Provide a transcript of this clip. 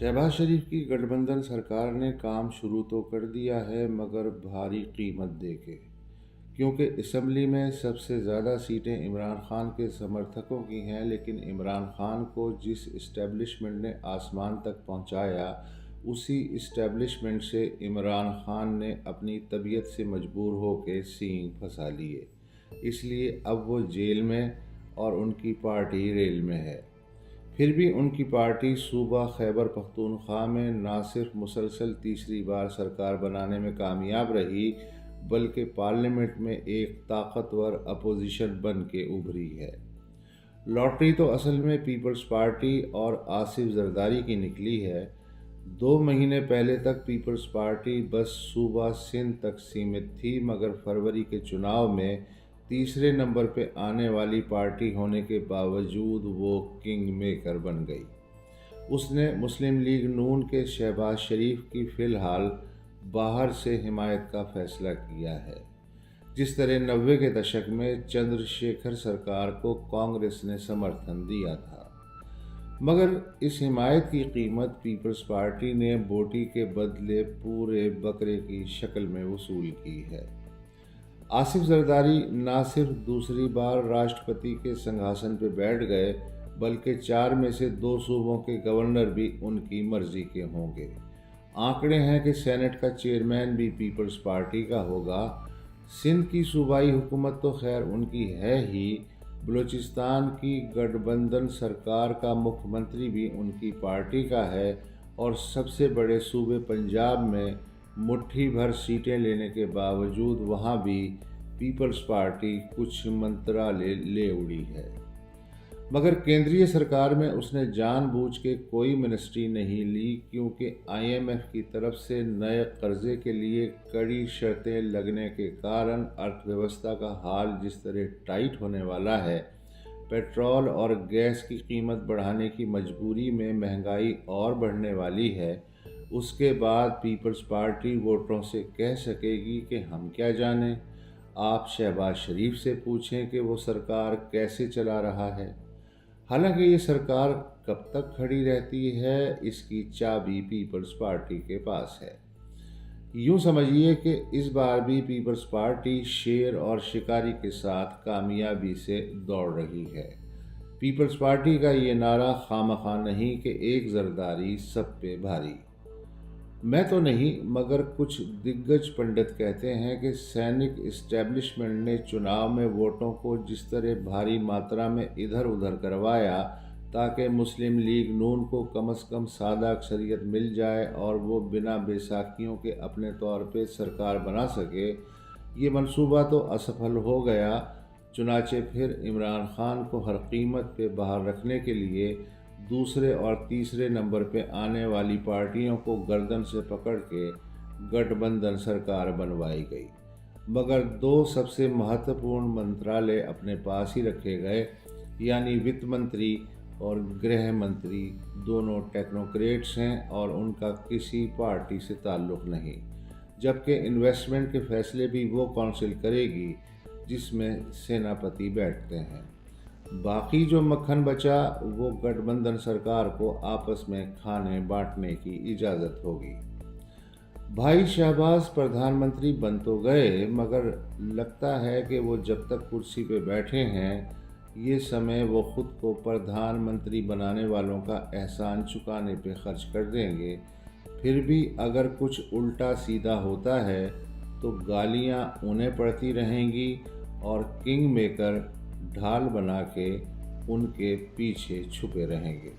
शहबाज शरीफ की गठबंधन सरकार ने काम शुरू तो कर दिया है मगर भारी कीमत देके, क्योंकि असम्बली में सबसे ज़्यादा सीटें इमरान खान के समर्थकों की हैं। लेकिन इमरान खान को जिस इस्टेब्लिशमेंट ने आसमान तक पहुंचाया, उसी इस्टेब्लिशमेंट से इमरान खान ने अपनी तबीयत से मजबूर होकर सींग फंसा लिए। इसलिए अब वो जेल में और उनकी पार्टी रेल में है। फिर भी उनकी पार्टी सूबा खैबर पख्तूनख्वा में न सिर्फ मुसलसल तीसरी बार सरकार बनाने में कामयाब रही, बल्कि पार्लियामेंट में एक ताकतवर अपोजिशन बन के उभरी है। लॉटरी तो असल में पीपल्स पार्टी और आसिफ जरदारी की निकली है। 2 महीने पहले तक पीपल्स पार्टी बस सूबा सिंध तक सीमित थी, मगर फरवरी के चुनाव में तीसरे नंबर पे आने वाली पार्टी होने के बावजूद वो किंग मेकर बन गई। उसने मुस्लिम लीग नून के शहबाज शरीफ की फ़िलहाल बाहर से हिमायत का फैसला किया है। जिस तरह 90 के दशक में चंद्रशेखर सरकार को कांग्रेस ने समर्थन दिया था, मगर इस हिमायत की कीमत पीपल्स पार्टी ने बोटी के बदले पूरे बकरे की शक्ल में वसूल की है। आसिफ जरदारी न सिर्फ दूसरी बार राष्ट्रपति के सिंहासन पर बैठ गए, बल्कि 4 में से 2 सूबों के गवर्नर भी उनकी मर्जी के होंगे। आंकड़े हैं कि सेनेट का चेयरमैन भी पीपल्स पार्टी का होगा। सिंध की सूबाई हुकूमत तो खैर उनकी है ही, बलूचिस्तान की गठबंधन सरकार का मुख्यमंत्री भी उनकी पार्टी का है, और सबसे बड़े सूबे पंजाब में मुट्ठी भर सीटें लेने के बावजूद वहाँ भी पीपल्स पार्टी कुछ मंत्रालय ले उड़ी है। मगर केंद्रीय सरकार में उसने जानबूझ के कोई मिनिस्ट्री नहीं ली, क्योंकि IMF की तरफ से नए कर्जे के लिए कड़ी शर्तें लगने के कारण अर्थव्यवस्था का हाल जिस तरह टाइट होने वाला है, पेट्रोल और गैस की कीमत बढ़ाने की मजबूरी में महंगाई और बढ़ने वाली है। उसके बाद पीपल्स पार्टी वोटरों से कह सकेगी कि हम क्या जानें, आप शहबाज शरीफ से पूछें कि वो सरकार कैसे चला रहा है। हालांकि ये सरकार कब तक खड़ी रहती है, इसकी चाबी पीपल्स पार्टी के पास है। यूँ समझिए कि इस बार भी पीपल्स पार्टी शेर और शिकारी के साथ कामयाबी से दौड़ रही है। पीपल्स पार्टी का ये नारा खामखा नहीं कि एक जरदारी सब पे भारी। मैं तो नहीं, मगर कुछ दिग्गज पंडित कहते हैं कि सैनिक इस्टेब्लिशमेंट ने चुनाव में वोटों को जिस तरह भारी मात्रा में इधर उधर करवाया ताकि मुस्लिम लीग नून को कम से कम सादा अक्सरियत मिल जाए और वो बिना बेसाखियों के अपने तौर पे सरकार बना सके, ये मंसूबा तो असफल हो गया। चुनाचे फिर इमरान खान को हर कीमत पे बाहर रखने के लिए दूसरे और तीसरे नंबर पे आने वाली पार्टियों को गर्दन से पकड़ के गठबंधन सरकार बनवाई गई। मगर 2 सबसे महत्वपूर्ण मंत्रालय अपने पास ही रखे गए, यानी वित्त मंत्री और गृह मंत्री। दोनों टेक्नोक्रेट्स हैं और उनका किसी पार्टी से ताल्लुक़ नहीं, जबकि इन्वेस्टमेंट के फैसले भी वो काउंसिल करेगी जिसमें सेनापति बैठते हैं। बाकी जो मक्खन बचा वो गठबंधन सरकार को आपस में खाने बांटने की इजाज़त होगी। भाई शहबाज प्रधानमंत्री बन तो गए, मगर लगता है कि वो जब तक कुर्सी पे बैठे हैं, ये समय वो खुद को प्रधानमंत्री बनाने वालों का एहसान चुकाने पे खर्च कर देंगे। फिर भी अगर कुछ उल्टा सीधा होता है तो गालियां उन्हें पड़ती रहेंगी और किंग मेकर ढाल बना के उनके पीछे छुपे रहेंगे।